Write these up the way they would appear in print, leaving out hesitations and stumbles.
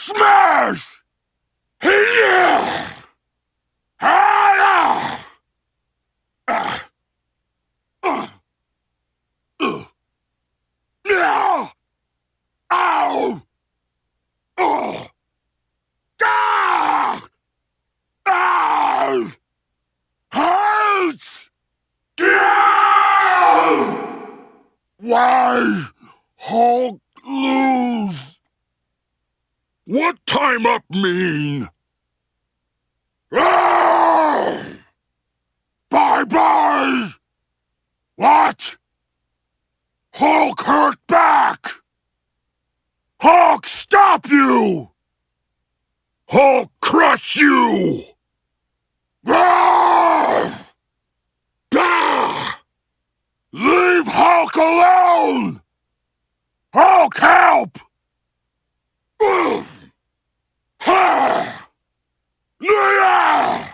Smash! Yeah! Ah! Ah! No! Ow! Oh! Ah! Ow! Hurts! Yeah! Why? Hulk lose? What time up mean? Ah! Bye-bye! What? Hulk hurt back! Hulk stop you! Hulk crush you! Ah! Ah! Leave Hulk alone! Hulk help! Ah! Yeah!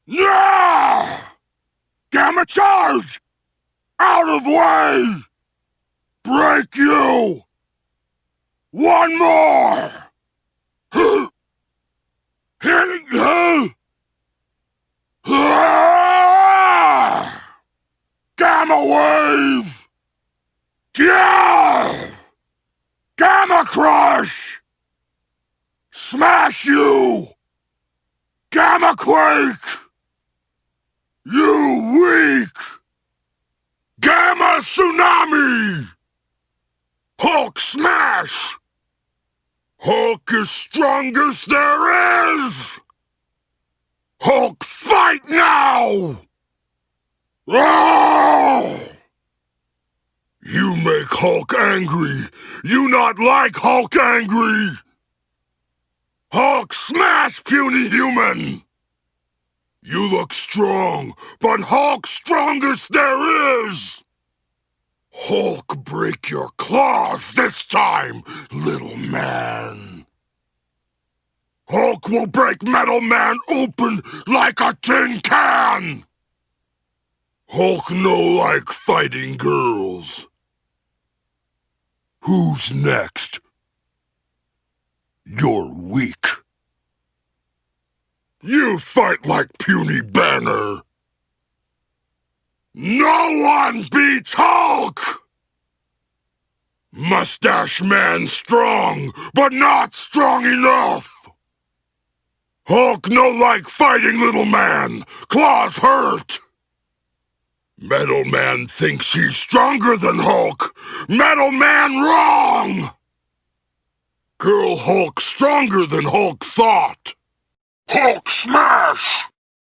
Yeah! Gamma charge! Out of way! Break you! One more! Hitting you! Gamma wave! Yeah! Gamma crush! Smash you! Gamma quake! You weak! Gamma tsunami! Hulk smash! Hulk is strongest there is! Hulk fight now! Oh! You make Hulk angry. You not like Hulk angry. Hulk smash, puny human! You look strong, but Hulk strongest there is! Hulk break your claws this time, little man. Hulk will break Metal Man open like a tin can! Hulk no like fighting girls. Who's next? You're weak. You fight like puny Banner. No one beats Hulk! Mustache Man strong, but not strong enough! Hulk no like fighting, little man. Claws hurt. Metal Man thinks he's stronger than Hulk. Metal Man wrong! Girl Hulk stronger than Hulk thought. Hulk smash!